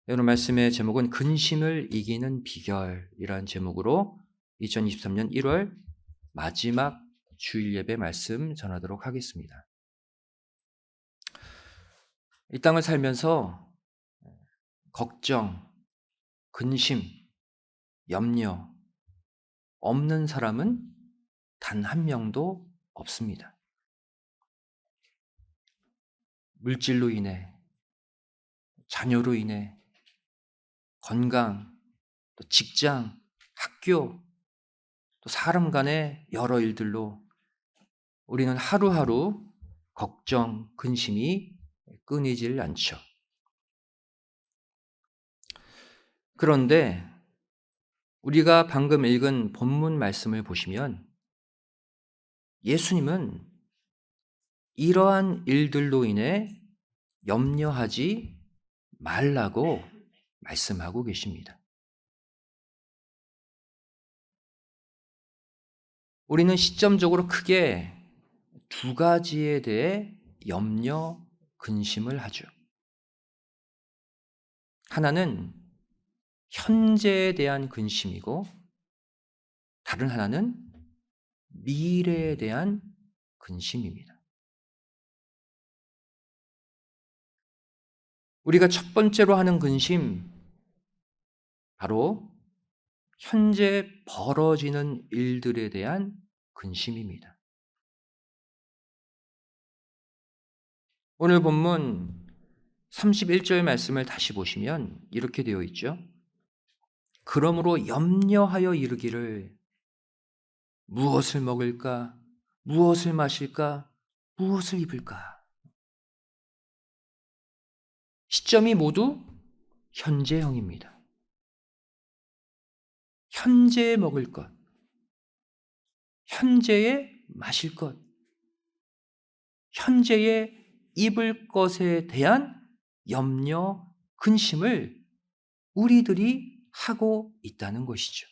오늘 말씀의 제목은 근심을 이기는 비결이라는 제목으로 2023년 1월 마지막 주일 예배 말씀 전하도록 하겠습니다. 이 땅을 살면서 걱정, 근심, 염려 없는 사람은 단 한 명도 없습니다. 물질로 인해, 자녀로 인해, 건강, 또 직장, 학교, 또 사람 간의 여러 일들로 우리는 하루하루 걱정, 근심이 끊이질 않죠. 그런데 우리가 방금 읽은 본문 말씀을 보시면 예수님은 이러한 일들로 인해 염려하지 말라고 말씀하고 계십니다. 우리는 시점적으로 크게 두 가지에 대해 염려, 근심을 하죠. 하나는 현재에 대한 근심이고 다른 하나는 미래에 대한 근심입니다. 우리가 첫 번째로 하는 근심, 바로 현재 벌어지는 일들에 대한 근심입니다. 오늘 본문 31절 말씀을 다시 보시면 이렇게 되어 있죠. 그러므로 염려하여 이르기를 무엇을 먹을까? 무엇을 마실까? 무엇을 입을까? 시점이 모두 현재형입니다. 현재에 먹을 것, 현재에 마실 것, 현재에 입을 것에 대한 염려, 근심을 우리들이 하고 있다는 것이죠.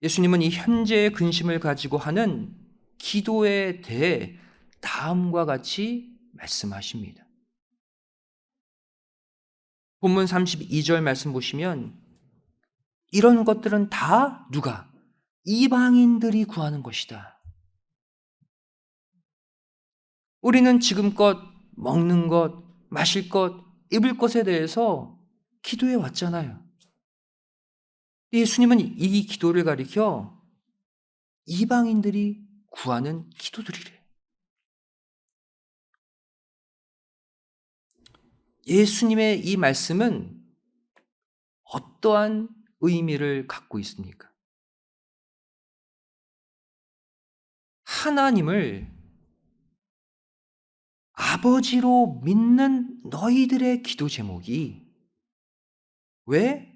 예수님은 이 현재의 근심을 가지고 하는 기도에 대해 다음과 같이 말씀하십니다. 본문 32절 말씀 보시면 이런 것들은 다 누가? 이방인들이 구하는 것이다. 우리는 지금껏 먹는 것, 마실 것, 입을 것에 대해서 기도해 왔잖아요. 예수님은 이 기도를 가리켜 이방인들이 구하는 기도들이래. 예수님의 이 말씀은 어떠한 의미를 갖고 있습니까? 하나님을 아버지로 믿는 너희들의 기도 제목이 왜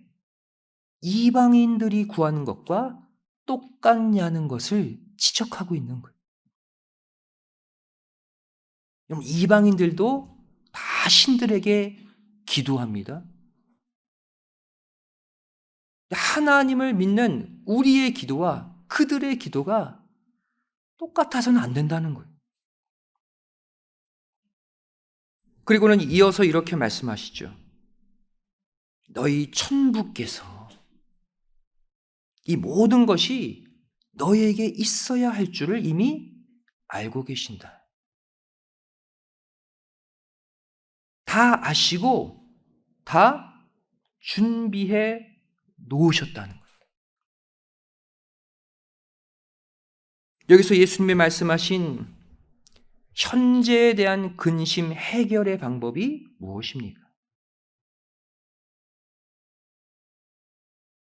이방인들이 구하는 것과 똑같냐는 것을 지적하고 있는 거예요. 그럼 이방인들도 다 신들에게 기도합니다. 하나님을 믿는 우리의 기도와 그들의 기도가 똑같아서는 안 된다는 거예요. 그리고는 이어서 이렇게 말씀하시죠. 너희 천부께서 이 모든 것이 너희에게 있어야 할 줄을 이미 알고 계신다. 다 아시고 다 준비해 놓으셨다는 거예요. 여기서 예수님이 말씀하신 현재에 대한 근심 해결의 방법이 무엇입니까?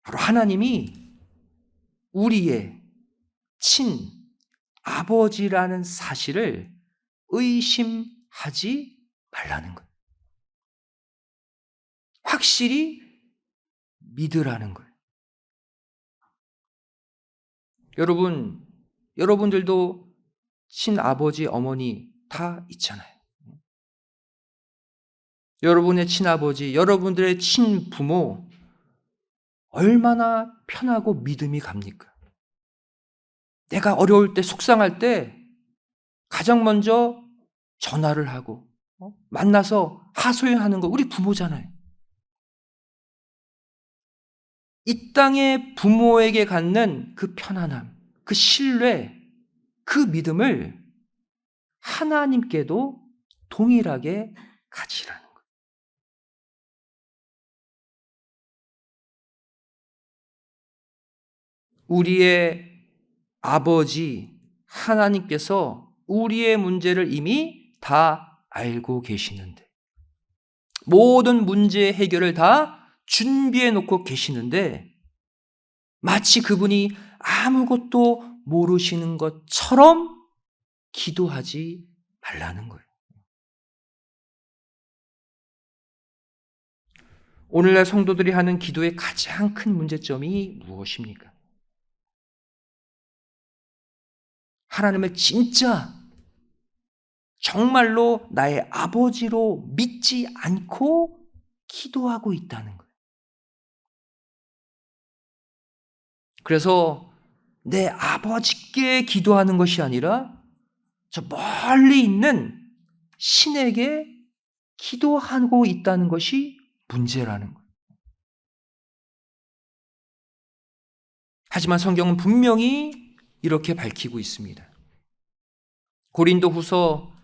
바로 하나님이 우리의 친 아버지라는 사실을 의심하지 말라는 거예요. 확실히 믿으라는 거예요. 여러분들도 친아버지, 어머니 다 있잖아요. 여러분의 친아버지, 여러분들의 친부모 얼마나 편하고 믿음이 갑니까? 내가 어려울 때, 속상할 때 가장 먼저 전화를 하고 만나서 하소연하는 거 우리 부모잖아요. 이 땅의 부모에게 갖는 그 편안함, 그 신뢰, 그 믿음을 하나님께도 동일하게 가지라는 거예요. 우리의 아버지 하나님께서 우리의 문제를 이미 다 알고 계시는데, 모든 문제 해결을 다 준비해 놓고 계시는데, 마치 그분이 아무것도 모르시는 것처럼 기도하지 말라는 거예요. 오늘날 성도들이 하는 기도의 가장 큰 문제점이 무엇입니까? 하나님을 진짜 정말로 나의 아버지로 믿지 않고 기도하고 있다는 거예요. 그래서 내 아버지께 기도하는 것이 아니라 저 멀리 있는 신에게 기도하고 있다는 것이 문제라는 거예요. 하지만 성경은 분명히 이렇게 밝히고 있습니다. 고린도후서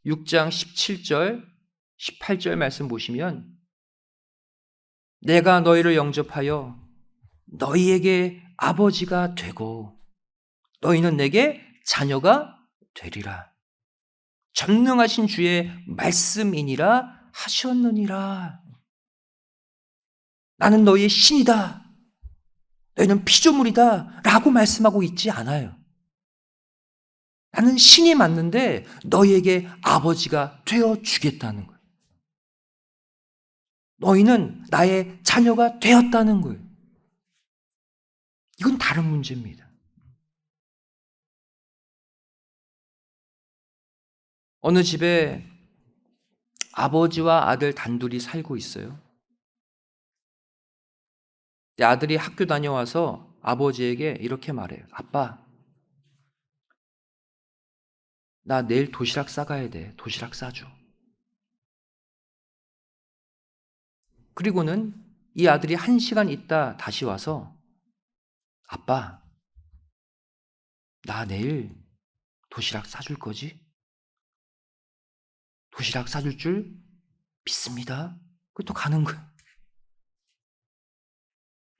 6장 17절, 18절 말씀 보시면, 내가 너희를 영접하여 너희에게 아버지가 되고 너희는 내게 자녀가 되리라. 전능하신 주의 말씀이니라 하셨느니라. 나는 너희의 신이다, 너희는 피조물이다 라고 말씀하고 있지 않아요. 나는 신이 맞는데 너희에게 아버지가 되어주겠다는 거예요. 너희는 나의 자녀가 되었다는 거예요. 이건 다른 문제입니다. 어느 집에 아버지와 아들 단둘이 살고 있어요. 아들이 학교 다녀와서 아버지에게 이렇게 말해요. 아빠, 나 내일 도시락 싸가야 돼. 도시락 싸줘. 그리고는 이 아들이 1시간 있다 다시 와서, 아빠, 나 내일 도시락 싸줄 거지? 도시락 싸줄 줄 믿습니다. 그 또 가는 거예요.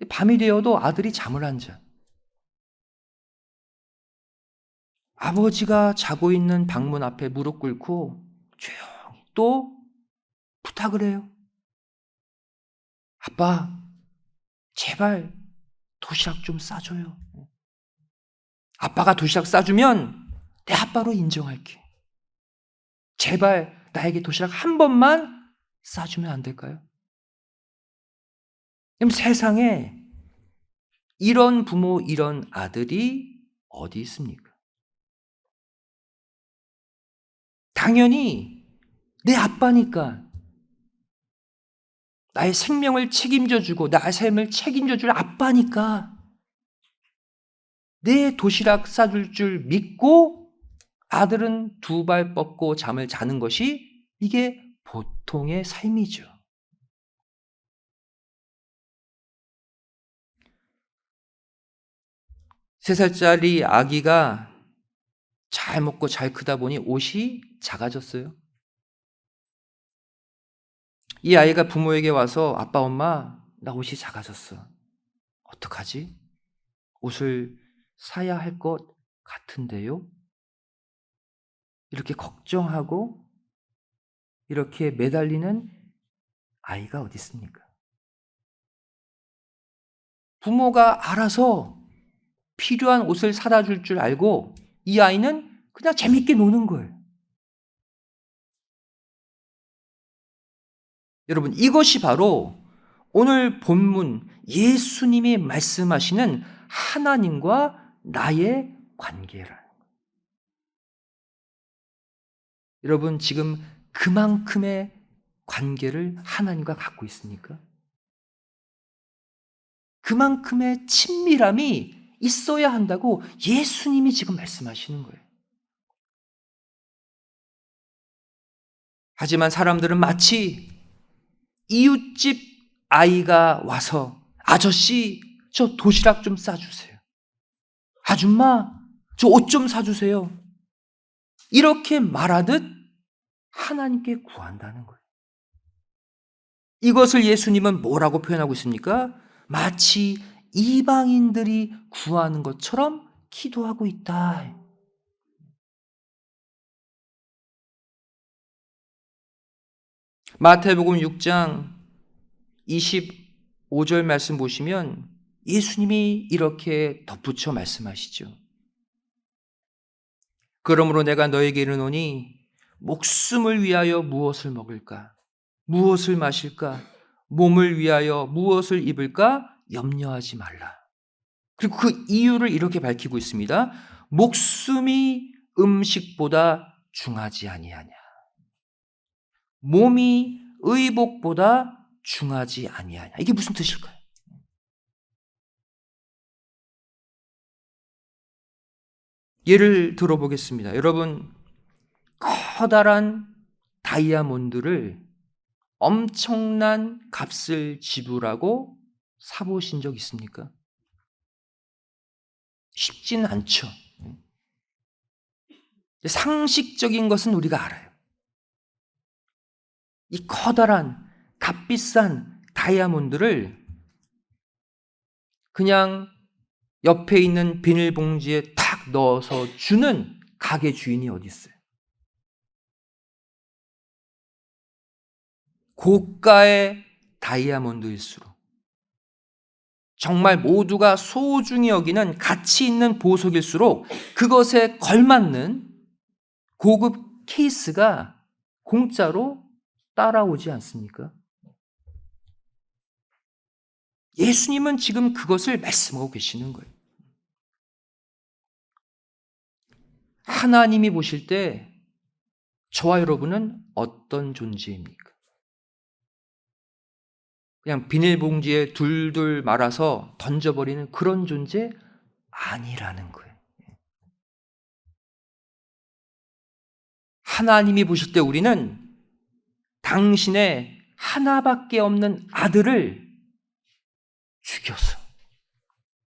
밤이 되어도 아들이 잠을 안 자. 아버지가 자고 있는 방문 앞에 무릎 꿇고 조용히 또 부탁을 해요. 아빠, 제발 도시락 좀 싸줘요. 아빠가 도시락 싸주면 내 아빠로 인정할게. 제발 나에게 도시락 한 번만 싸주면 안 될까요? 그럼 세상에 이런 부모, 이런 아들이 어디 있습니까? 당연히 내 아빠니까, 나의 생명을 책임져주고 나의 삶을 책임져줄 아빠니까 내 도시락 싸줄 줄 믿고 아들은 2발 뻗고 잠을 자는 것이, 이게 보통의 삶이죠. 세 살짜리 아기가 잘 먹고 잘 크다 보니 옷이 작아졌어요. 이 아이가 부모에게 와서, 아빠, 엄마, 나 옷이 작아졌어. 어떡하지? 옷을 사야 할 것 같은데요? 이렇게 걱정하고 이렇게 매달리는 아이가 어디 있습니까? 부모가 알아서 필요한 옷을 사다 줄 줄 알고 이 아이는 그냥 재밌게 노는 거예요. 여러분, 이것이 바로 오늘 본문 예수님이 말씀하시는 하나님과 나의 관계라는 거예요. 여러분, 지금 그만큼의 관계를 하나님과 갖고 있습니까? 그만큼의 친밀함이 있어야 한다고 예수님이 지금 말씀하시는 거예요. 하지만 사람들은 마치 이웃집 아이가 와서 아저씨, 저 도시락 좀 싸주세요. 아줌마, 저 옷 좀 사주세요. 이렇게 말하듯 하나님께 구한다는 거예요. 이것을 예수님은 뭐라고 표현하고 있습니까? 마치 이방인들이 구하는 것처럼 기도하고 있다. 마태복음 6장 25절 말씀 보시면 예수님이 이렇게 덧붙여 말씀하시죠. 그러므로 내가 너에게 이르노니 목숨을 위하여 무엇을 먹을까? 무엇을 마실까? 몸을 위하여 무엇을 입을까? 염려하지 말라. 그리고 그 이유를 이렇게 밝히고 있습니다. 목숨이 음식보다 중하지 아니하냐. 몸이 의복보다 중하지 아니하냐. 이게 무슨 뜻일까요? 예를 들어보겠습니다. 여러분, 커다란 다이아몬드를 엄청난 값을 지불하고 사보신 적 있습니까? 쉽진 않죠. 상식적인 것은 우리가 알아요. 이 커다란 값비싼 다이아몬드를 그냥 옆에 있는 비닐봉지에 탁 넣어서 주는 가게 주인이 어디 있어요? 고가의 다이아몬드일수록 정말 모두가 소중히 여기는 가치 있는 보석일수록 그것에 걸맞는 고급 케이스가 공짜로 따라오지 않습니까? 예수님은 지금 그것을 말씀하고 계시는 거예요. 하나님이 보실 때 저와 여러분은 어떤 존재입니까? 그냥 비닐봉지에 둘둘 말아서 던져버리는 그런 존재 아니라는 거예요. 하나님이 보실 때 우리는 당신의 하나밖에 없는 아들을 죽여서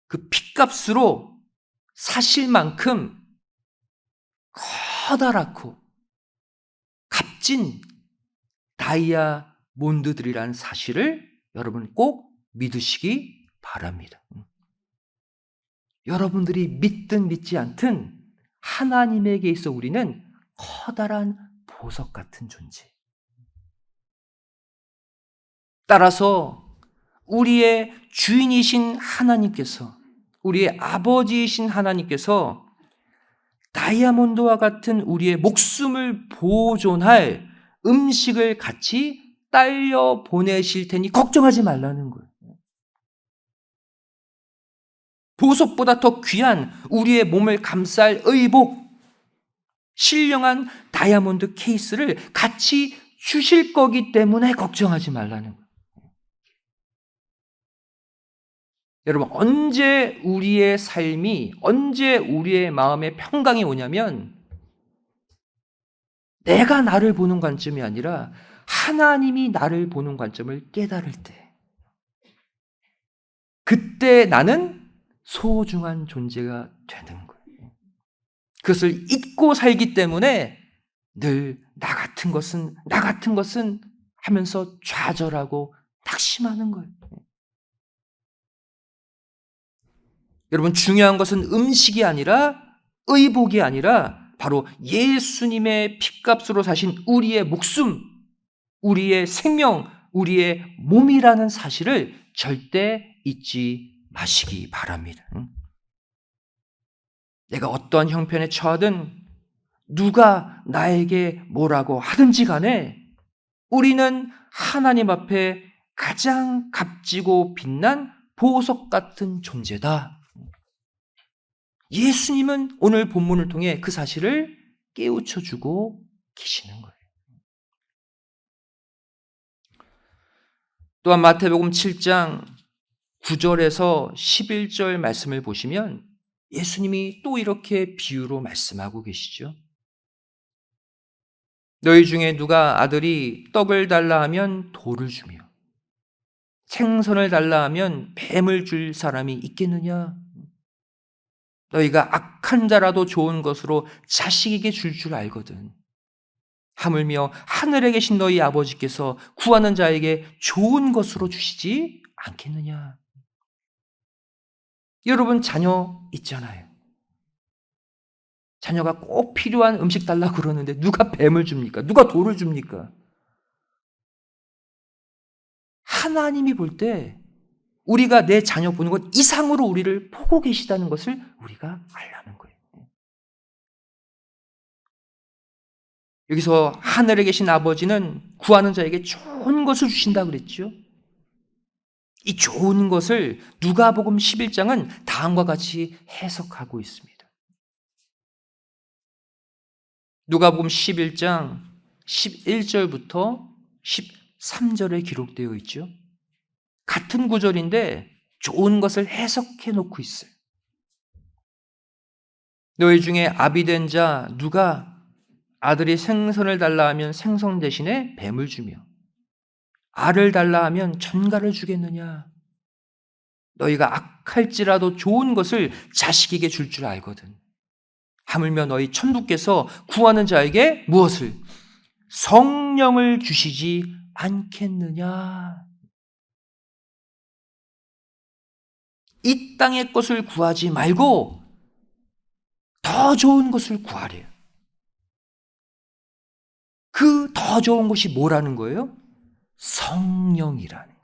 그 핏값으로 사실 만큼 커다랗고 값진 다이아몬드들이라는 사실을 여러분 꼭 믿으시기 바랍니다. 여러분들이 믿든 믿지 않든 하나님에게 있어 우리는 커다란 보석 같은 존재. 따라서 우리의 주인이신 하나님께서, 우리의 아버지이신 하나님께서 다이아몬드와 같은 우리의 목숨을 보존할 음식을 같이 딸려 보내실 테니 걱정하지 말라는 거예요. 보석보다 더 귀한 우리의 몸을 감쌀 의복, 신령한 다이아몬드 케이스를 같이 주실 거기 때문에 걱정하지 말라는 거예요. 여러분, 언제 우리의 삶이, 언제 우리의 마음에 평강이 오냐면 내가 나를 보는 관점이 아니라 하나님이 나를 보는 관점을 깨달을 때, 그때 나는 소중한 존재가 되는 거예요. 그것을 잊고 살기 때문에 늘 나 같은 것은 하면서 좌절하고 낙심하는 거예요. 여러분, 중요한 것은 음식이 아니라 의복이 아니라 바로 예수님의 핏값으로 사신 우리의 목숨, 우리의 생명, 우리의 몸이라는 사실을 절대 잊지 마시기 바랍니다. 내가 어떠한 형편에 처하든 누가 나에게 뭐라고 하든지 간에 우리는 하나님 앞에 가장 값지고 빛난 보석 같은 존재다. 예수님은 오늘 본문을 통해 그 사실을 깨우쳐주고 계시는 거예요. 또한 마태복음 7장 9절에서 11절 말씀을 보시면 예수님이 또 이렇게 비유로 말씀하고 계시죠. 너희 중에 누가 아들이 떡을 달라 하면 돌을 주며 생선을 달라 하면 뱀을 줄 사람이 있겠느냐? 너희가 악한 자라도 좋은 것으로 자식에게 줄 알거든. 하물며 하늘에 계신 너희 아버지께서 구하는 자에게 좋은 것으로 주시지 않겠느냐? 여러분 자녀 있잖아요. 자녀가 꼭 필요한 음식 달라고 그러는데 누가 뱀을 줍니까? 누가 돌을 줍니까? 하나님이 볼 때 우리가 내 자녀 보는 것 이상으로 우리를 보고 계시다는 것을 우리가 알라는 거예요. 여기서 하늘에 계신 아버지는 구하는 자에게 좋은 것을 주신다 그랬죠. 이 좋은 것을 누가복음 11장은 다음과 같이 해석하고 있습니다. 누가복음 11장 11절부터 13절에 기록되어 있죠. 같은 구절인데 좋은 것을 해석해 놓고 있어요. 너희 중에 아비된 자 누가 아들이 생선을 달라 하면 생선 대신에 뱀을 주며 알을 달라 하면 전갈을 주겠느냐? 너희가 악할지라도 좋은 것을 자식에게 줄 알거든. 하물며 너희 천부께서 구하는 자에게 무엇을? 성령을 주시지 않겠느냐? 이 땅의 것을 구하지 말고 더 좋은 것을 구하래요. 그 더 좋은 것이 뭐라는 거예요? 성령이라는.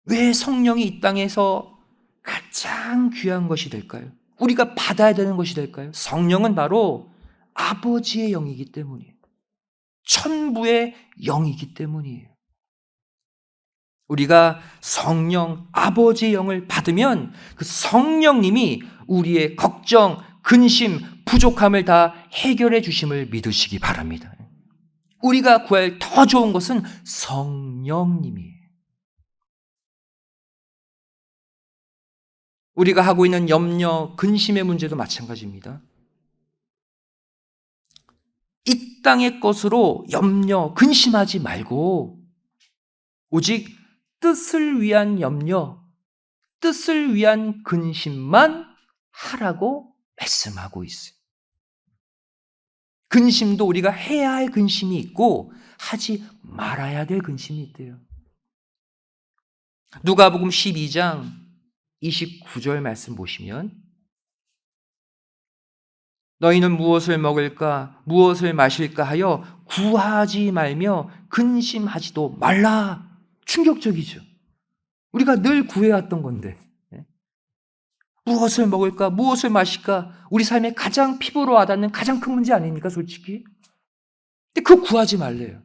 왜 성령이 이 땅에서 가장 귀한 것이 될까요? 우리가 받아야 되는 것이 될까요? 성령은 바로 아버지의 영이기 때문이에요. 천부의 영이기 때문이에요. 우리가 성령, 아버지의 영을 받으면 그 성령님이 우리의 걱정, 근심, 부족함을 다 해결해 주심을 믿으시기 바랍니다. 우리가 구할 더 좋은 것은 성령님이에요. 우리가 하고 있는 염려, 근심의 문제도 마찬가지입니다. 이 땅의 것으로 염려, 근심하지 말고 오직 뜻을 위한 염려, 뜻을 위한 근심만 하라고 말씀하고 있어요. 근심도 우리가 해야 할 근심이 있고 하지 말아야 될 근심이 있대요. 누가복음 12장 29절 말씀 보시면 너희는 무엇을 먹을까 무엇을 마실까 하여 구하지 말며 근심하지도 말라. 충격적이죠. 우리가 늘 구해왔던 건데 무엇을 먹을까 무엇을 마실까 우리 삶의 가장 피부로 와닿는 가장 큰 문제 아닙니까 솔직히? 근데 그거 구하지 말래요.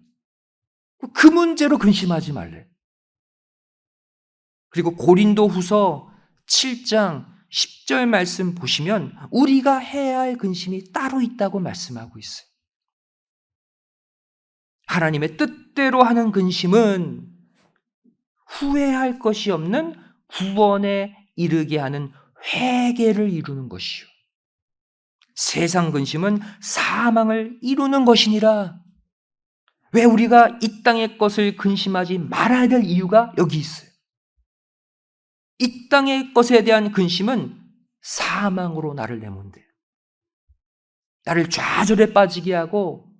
그 문제로 근심하지 말래요. 그리고 고린도후서 7장 10절 말씀 보시면 우리가 해야 할 근심이 따로 있다고 말씀하고 있어요. 하나님의 뜻대로 하는 근심은 후회할 것이 없는 구원에 이르게 하는 회개를 이루는 것이요. 세상 근심은 사망을 이루는 것이니라. 왜 우리가 이 땅의 것을 근심하지 말아야 될 이유가 여기 있어요. 이 땅의 것에 대한 근심은 사망으로 나를 내몬대요. 나를 좌절에 빠지게 하고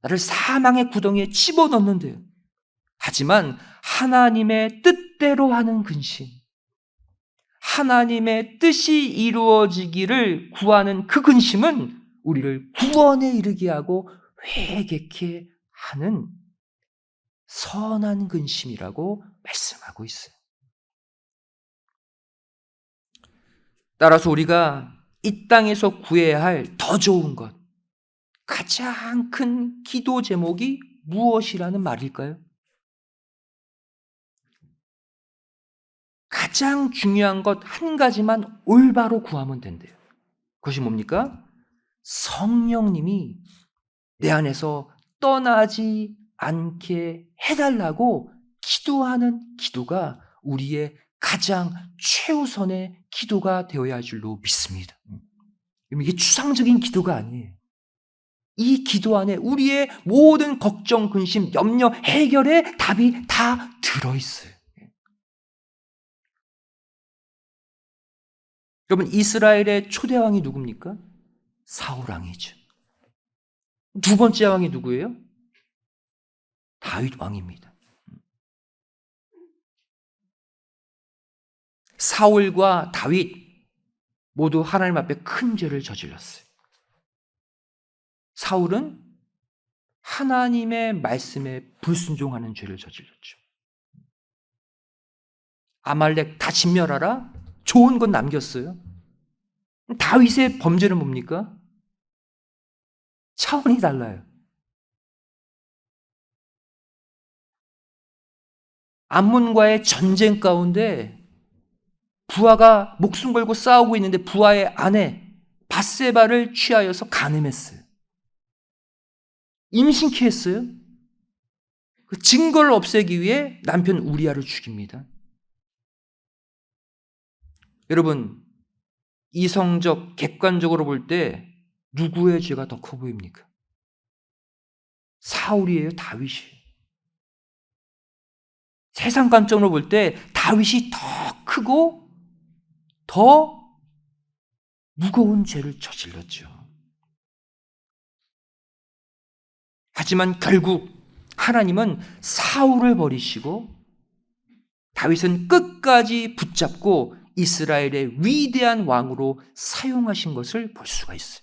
나를 사망의 구덩이에 집어넣는데요. 하지만 하나님의 뜻대로 하는 근심, 하나님의 뜻이 이루어지기를 구하는 그 근심은 우리를 구원에 이르게 하고 회개케 하는 선한 근심이라고 말씀하고 있어요. 따라서 우리가 이 땅에서 구해야 할 더 좋은 것, 가장 큰 기도 제목이 무엇이라는 말일까요? 가장 중요한 것 한 가지만 올바로 구하면 된대요. 그것이 뭡니까? 성령님이 내 안에서 떠나지 않게 해달라고 기도하는 기도가 우리의 가장 최우선의 기도가 되어야 할 줄로 믿습니다. 이게 추상적인 기도가 아니에요. 이 기도 안에 우리의 모든 걱정, 근심, 염려, 해결의 답이 다 들어있어요. 여러분, 이스라엘의 초대 왕이 누굽니까? 사울 왕이죠. 두 번째 왕이 누구예요? 다윗 왕입니다. 사울과 다윗 모두 하나님 앞에 큰 죄를 저질렀어요. 사울은 하나님의 말씀에 불순종하는 죄를 저질렀죠. 아말렉 다 진멸하라? 좋은 건 남겼어요. 다윗의 범죄는 뭡니까? 차원이 달라요. 암몬과의 전쟁 가운데 부하가 목숨 걸고 싸우고 있는데 부하의 아내 밧세바를 취하여서 간음했어요. 임신케 했어요. 그 증거를 없애기 위해 남편 우리아를 죽입니다. 여러분, 이성적, 객관적으로 볼 때 누구의 죄가 더 커 보입니까? 사울이에요, 다윗이에요? 세상 관점으로 볼 때 다윗이 더 크고 더 무거운 죄를 저질렀죠. 하지만 결국 하나님은 사울을 버리시고 다윗은 끝까지 붙잡고 이스라엘의 위대한 왕으로 사용하신 것을 볼 수가 있어요.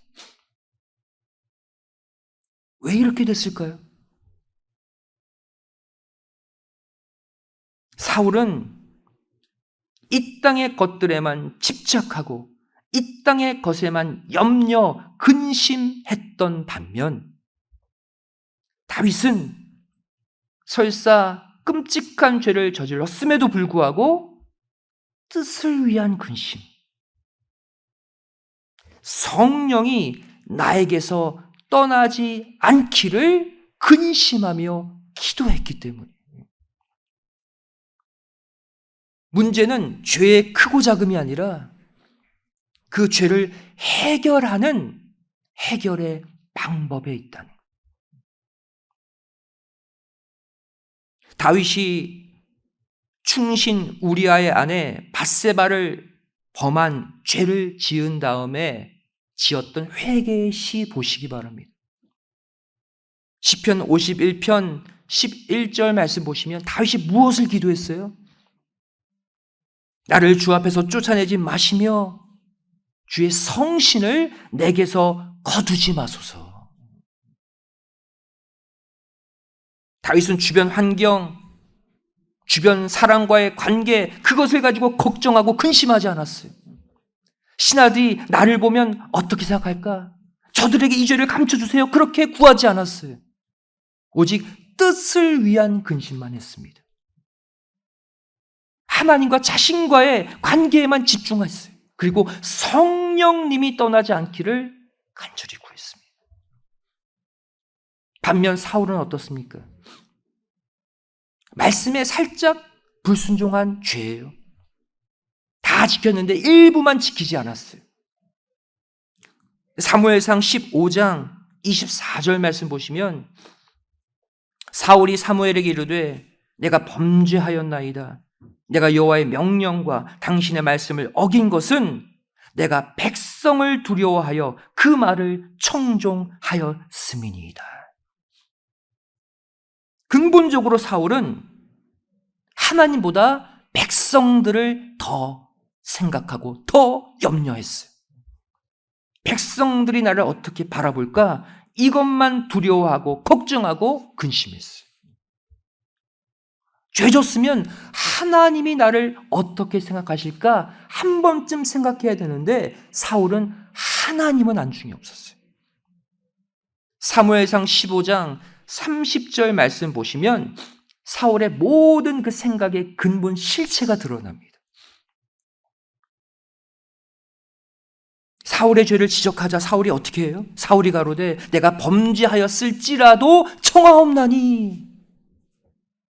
왜 이렇게 됐을까요? 사울은 이 땅의 것들에만 집착하고 이 땅의 것에만 염려, 근심했던 반면 다윗은 설사 끔찍한 죄를 저질렀음에도 불구하고 뜻을 위한 근심, 성령이 나에게서 떠나지 않기를 근심하며 기도했기 때문에. 문제는 죄의 크고 작음이 아니라 그 죄를 해결하는 해결의 방법에 있다는 거예요. 다윗이 충신 우리아의 아내 밧세바를 범한 죄를 지은 다음에 지었던 회개의 시 보시기 바랍니다. 시편 51편 11절 말씀 보시면 다윗이 무엇을 기도했어요? 나를 주 앞에서 쫓아내지 마시며 주의 성신을 내게서 거두지 마소서. 다윗은 주변 환경, 주변 사람과의 관계, 그것을 가지고 걱정하고 근심하지 않았어요. 신하들이 나를 보면 어떻게 생각할까? 저들에게 이 죄를 감춰주세요. 그렇게 구하지 않았어요. 오직 뜻을 위한 근심만 했습니다. 하나님과 자신과의 관계에만 집중했어요. 그리고 성령님이 떠나지 않기를 간절히 구했습니다. 반면 사울은 어떻습니까? 말씀에 살짝 불순종한 죄예요. 다 지켰는데 일부만 지키지 않았어요. 사무엘상 15장 24절 말씀 보시면 사울이 사무엘에게 이르되 내가 범죄하였나이다. 내가 여호와의 명령과 당신의 말씀을 어긴 것은 내가 백성을 두려워하여 그 말을 청종하였음이니이다. 근본적으로 사울은 하나님보다 백성들을 더 생각하고 더 염려했어요. 백성들이 나를 어떻게 바라볼까? 이것만 두려워하고 걱정하고 근심했어요. 죄 졌으면 하나님이 나를 어떻게 생각하실까? 한 번쯤 생각해야 되는데 사울은 하나님은 안중에 없었어요. 사무엘상 15장 30절 말씀 보시면 사울의 모든 그 생각의 근본 실체가 드러납니다. 사울의 죄를 지적하자 사울이 어떻게 해요? 사울이 가로되 내가 범죄하였을지라도 청하옵나니.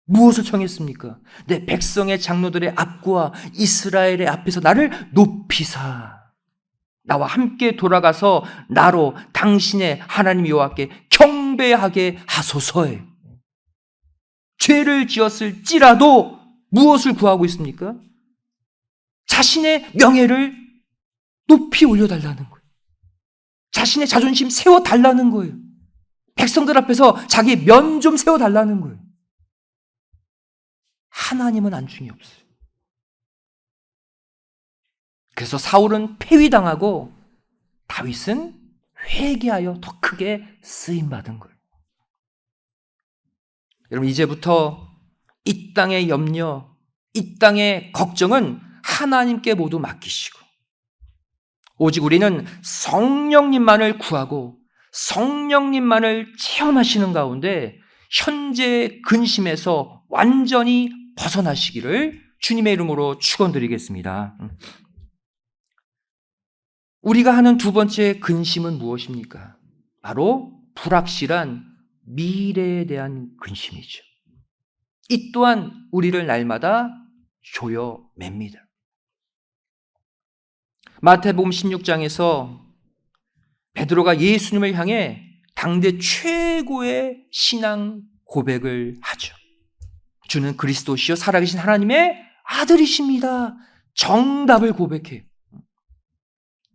무엇을 청했습니까? 내 백성의 장로들의 앞과 이스라엘의 앞에서 나를 높이사. 나와 함께 돌아가서 나로 당신의 하나님 여호와께 경배하게 하소서에. 죄를 지었을지라도 무엇을 구하고 있습니까? 자신의 명예를 높이 올려달라는 거예요. 자신의 자존심 세워달라는 거예요. 백성들 앞에서 자기 면 좀 세워달라는 거예요. 하나님은 안중이 없어요. 그래서 사울은 폐위당하고 다윗은 회개하여 더 크게 쓰임받은 거예요. 여러분, 이제부터 이 땅의 염려, 이 땅의 걱정은 하나님께 모두 맡기시고 오직 우리는 성령님만을 구하고 성령님만을 체험하시는 가운데 현재 근심에서 완전히 벗어나시기를 주님의 이름으로 축원드리겠습니다. 우리가 하는 두 번째 근심은 무엇입니까? 바로 불확실한 미래에 대한 근심이죠. 이 또한 우리를 날마다 조여맵니다. 마태복음 16장에서 베드로가 예수님을 향해 당대 최고의 신앙 고백을 하죠. 주는 그리스도시요 살아계신 하나님의 아들이십니다. 정답을 고백해요.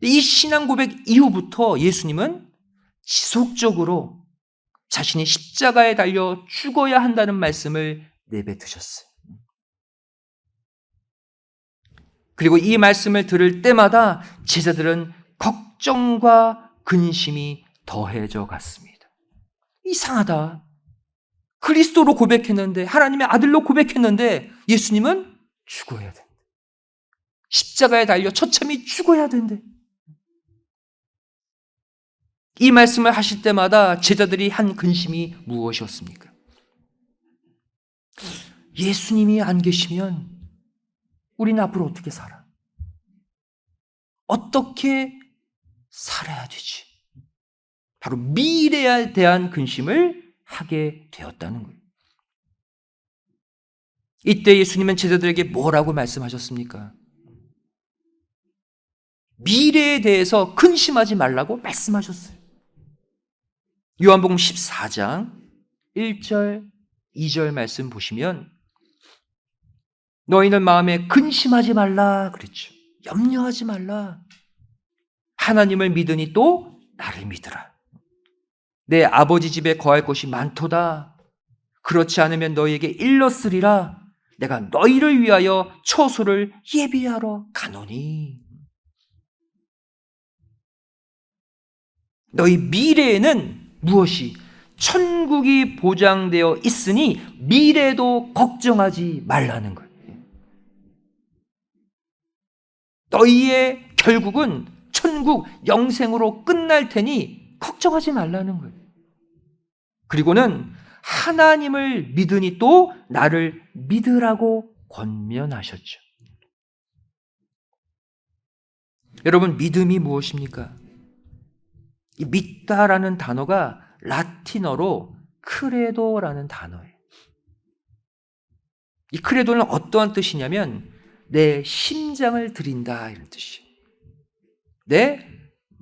이 신앙 고백 이후부터 예수님은 지속적으로 자신이 십자가에 달려 죽어야 한다는 말씀을 내뱉으셨어요. 그리고 이 말씀을 들을 때마다 제자들은 걱정과 근심이 더해져 갔습니다. 이상하다. 그리스도로 고백했는데, 하나님의 아들로 고백했는데 예수님은 죽어야 된다. 십자가에 달려 처참히 죽어야 된대. 이 말씀을 하실 때마다 제자들이 한 근심이 무엇이었습니까? 예수님이 안 계시면 우리는 앞으로 어떻게 살아? 어떻게 살아야 되지? 바로 미래에 대한 근심을 하게 되었다는 거예요. 이때 예수님은 제자들에게 뭐라고 말씀하셨습니까? 미래에 대해서 근심하지 말라고 말씀하셨어요. 요한복음 14장 1절, 2절 말씀 보시면 너희는 마음에 근심하지 말라 그랬죠. 염려하지 말라. 하나님을 믿으니 또 나를 믿으라. 내 아버지 집에 거할 곳이 많도다. 그렇지 않으면 너희에게 일렀으리라. 내가 너희를 위하여 처소를 예비하러 가노니. 너희 미래에는 무엇이? 천국이 보장되어 있으니 미래도 걱정하지 말라는 거예요. 너희의 결국은 천국 영생으로 끝날 테니 걱정하지 말라는 거예요. 그리고는 하나님을 믿으니 또 나를 믿으라고 권면하셨죠. 여러분, 믿음이 무엇입니까? 이 믿다라는 단어가 라틴어로 크레도라는 단어예요. 이 크레도는 어떠한 뜻이냐면 내 심장을 드린다 이런 뜻이에요. 내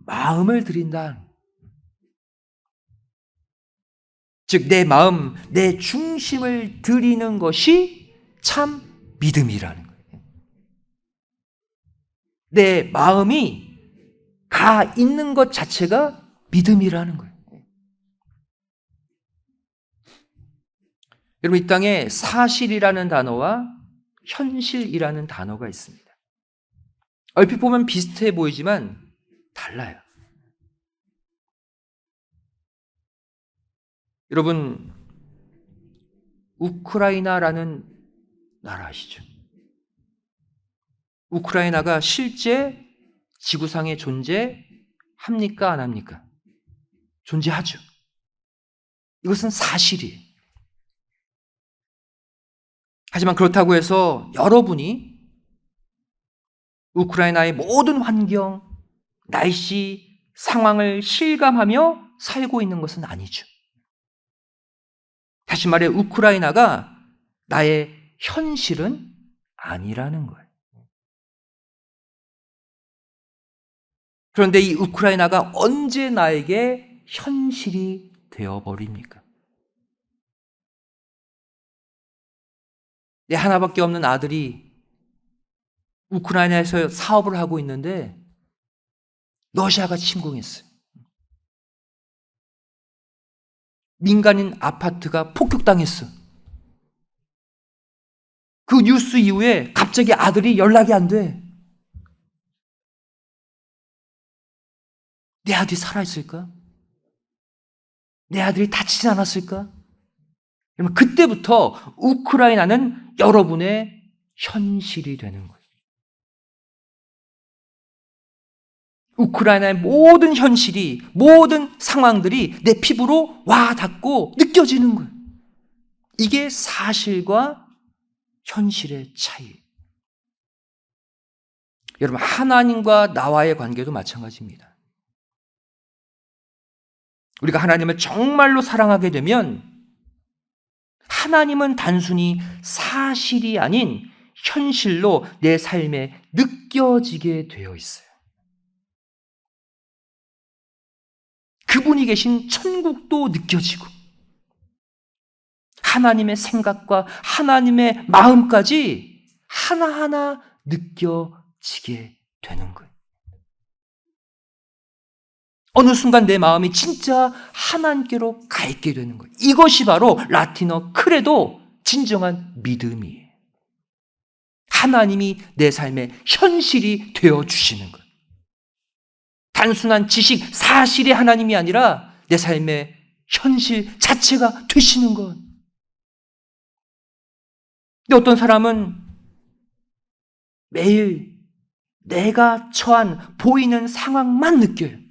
마음을 드린다. 즉 내 마음, 내 중심을 드리는 것이 참 믿음이라는 거예요. 내 마음이 가 있는 것 자체가 믿음이라는 거예요. 여러분, 이 땅에 사실이라는 단어와 현실이라는 단어가 있습니다. 얼핏 보면 비슷해 보이지만 달라요. 여러분, 우크라이나라는 나라 아시죠? 우크라이나가 실제 지구상에 존재합니까? 안 합니까? 존재하죠. 이것은 사실이에요. 하지만 그렇다고 해서 여러분이 우크라이나의 모든 환경, 날씨, 상황을 실감하며 살고 있는 것은 아니죠. 다시 말해 우크라이나가 나의 현실은 아니라는 거예요. 그런데 이 우크라이나가 언제 나에게 현실이 되어버립니까? 내 하나밖에 없는 아들이 우크라이나에서 사업을 하고 있는데 러시아가 침공했어요. 민간인 아파트가 폭격당했어. 그 뉴스 이후에 갑자기 아들이 연락이 안 돼. 내 아들이 살아있을까? 내 아들이 다치지 않았을까? 그러면 그때부터 우크라이나는 여러분의 현실이 되는 거예요. 우크라이나의 모든 현실이, 모든 상황들이 내 피부로 와 닿고 느껴지는 거예요. 이게 사실과 현실의 차이. 여러분, 하나님과 나와의 관계도 마찬가지입니다. 우리가 하나님을 정말로 사랑하게 되면 하나님은 단순히 사실이 아닌 현실로 내 삶에 느껴지게 되어 있어요. 그분이 계신 천국도 느껴지고 하나님의 생각과 하나님의 마음까지 하나하나 느껴지게 되는 거예요. 어느 순간 내 마음이 진짜 하나님께로 가 있게 되는 거예요. 이것이 바로 라틴어 크레도 진정한 믿음이에요. 하나님이 내 삶의 현실이 되어주시는 거예요. 단순한 지식, 사실의 하나님이 아니라 내 삶의 현실 자체가 되시는 것. 근데 어떤 사람은 매일 내가 처한 보이는 상황만 느껴요.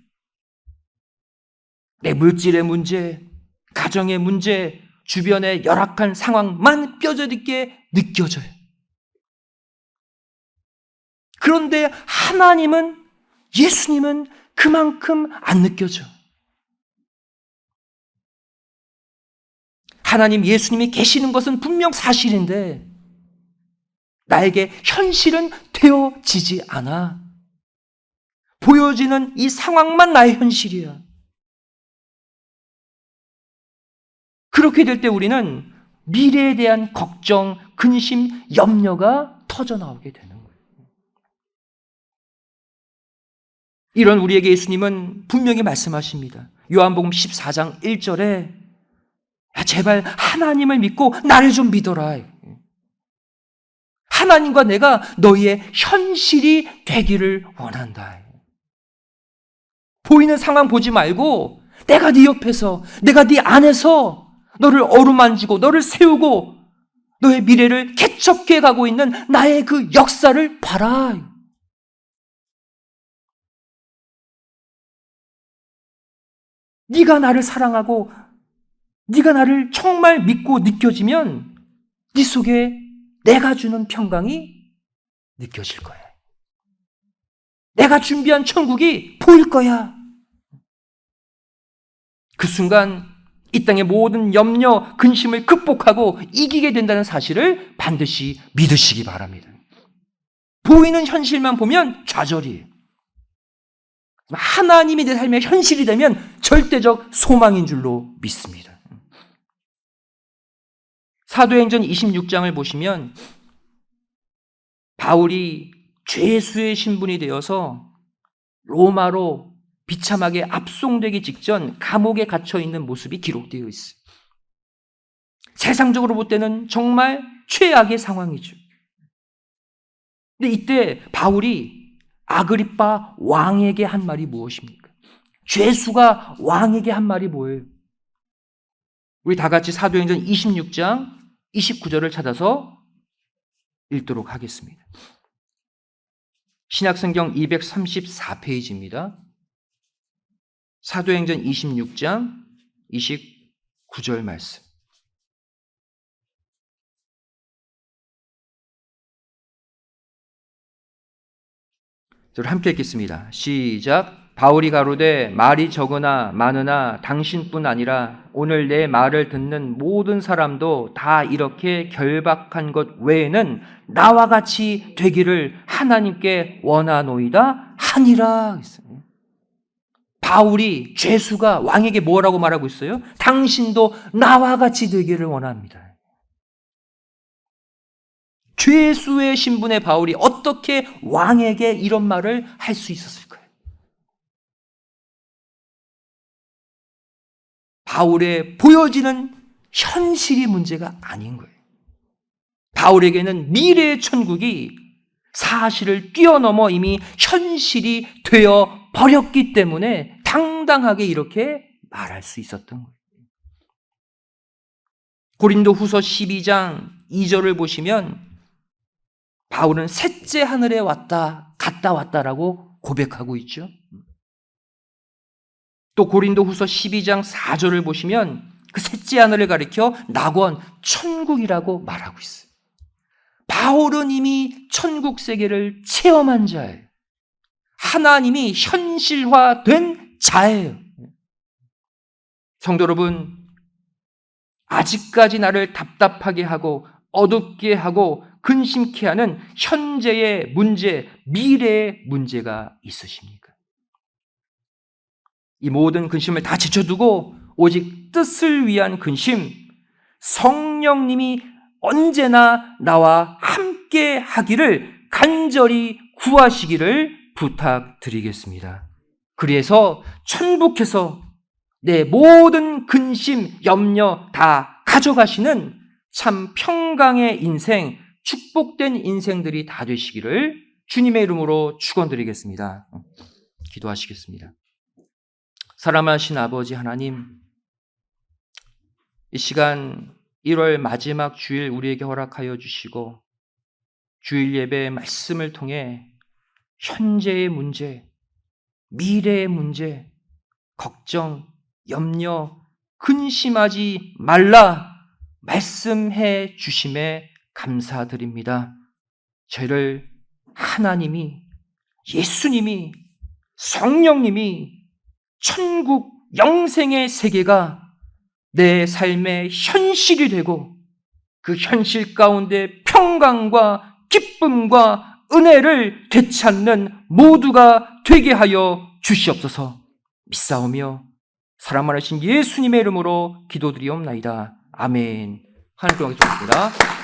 내 물질의 문제, 가정의 문제, 주변의 열악한 상황만 뼈저리게 느껴져요. 그런데 하나님은, 예수님은 그만큼 안 느껴져. 하나님, 예수님이 계시는 것은 분명 사실인데 나에게 현실은 되어지지 않아. 보여지는 이 상황만 나의 현실이야. 그렇게 될 때 우리는 미래에 대한 걱정, 근심, 염려가 터져나오게 되는 거예요. 이런 우리에게 예수님은 분명히 말씀하십니다. 요한복음 14장 1절에 제발 하나님을 믿고 나를 좀 믿어라. 하나님과 내가 너희의 현실이 되기를 원한다. 보이는 상황 보지 말고 내가 네 옆에서, 내가 네 안에서 너를 어루만지고 너를 세우고 너의 미래를 개척해 가고 있는 나의 그 역사를 봐라. 네가 나를 사랑하고 네가 나를 정말 믿고 느껴지면 네 속에 내가 주는 평강이 느껴질 거야. 내가 준비한 천국이 보일 거야. 그 순간 이 땅의 모든 염려, 근심을 극복하고 이기게 된다는 사실을 반드시 믿으시기 바랍니다. 보이는 현실만 보면 좌절이에요. 하나님이 내 삶의 현실이 되면 절대적 소망인 줄로 믿습니다. 사도행전 26장을 보시면 바울이 죄수의 신분이 되어서 로마로 비참하게 압송되기 직전 감옥에 갇혀 있는 모습이 기록되어 있어요. 세상적으로 볼 때는 정말 최악의 상황이죠. 근데 이때 바울이 아그리빠 왕에게 한 말이 무엇입니까? 죄수가 왕에게 한 말이 뭐예요? 우리 다 같이 사도행전 26장 29절을 찾아서 읽도록 하겠습니다. 신약성경 234페이지입니다. 사도행전 26장 29절 말씀. 저를 함께 읽겠습니다. 시작. 바울이 가로되 말이 적으나 많으나 당신뿐 아니라 오늘 내 말을 듣는 모든 사람도 다 이렇게 결박한 것 외에는 나와 같이 되기를 하나님께 원하노이다 하니라. 바울이 죄수가 왕에게 뭐라고 말하고 있어요? 당신도 나와 같이 되기를 원합니다. 죄수의 신분의 바울이 어떻게 왕에게 이런 말을 할 수 있었을까요? 바울의 보여지는 현실이 문제가 아닌 거예요. 바울에게는 미래의 천국이 사실을 뛰어넘어 이미 현실이 되어 버렸기 때문에 당당하게 이렇게 말할 수 있었던 거예요. 고린도후서 12장 2절을 보시면 바울은 셋째 하늘에 갔다 왔다라고 고백하고 있죠. 또 고린도후서 12장 4절을 보시면 그 셋째 하늘을 가리켜 낙원, 천국이라고 말하고 있어요. 바울은 이미 천국 세계를 체험한 자예요. 하나님이 현실화된 자예요. 성도 여러분, 아직까지 나를 답답하게 하고 어둡게 하고 근심케 하는 현재의 문제, 미래의 문제가 있으십니까? 이 모든 근심을 다 제쳐두고 오직 뜻을 위한 근심, 성령님이 언제나 나와 함께 하기를 간절히 구하시기를 부탁드리겠습니다. 그래서 천국에서 내 모든 근심, 염려 다 가져가시는 참 평강의 인생, 축복된 인생들이 다 되시기를 주님의 이름으로 축원드리겠습니다. 기도하시겠습니다. 사랑하신 아버지 하나님, 이 시간 1월 마지막 주일 우리에게 허락하여 주시고 주일 예배의 말씀을 통해 현재의 문제, 미래의 문제, 걱정, 염려, 근심하지 말라 말씀해 주심에 감사드립니다. 저희를 하나님이, 예수님이, 성령님이 천국 영생의 세계가 내 삶의 현실이 되고 그 현실 가운데 평강과 기쁨과 은혜를 되찾는 모두가 되게 하여 주시옵소서. 믿사오며 사랑 많으신 예수님의 이름으로 기도드리옵나이다. 아멘. 하나님께 영광 드립니다.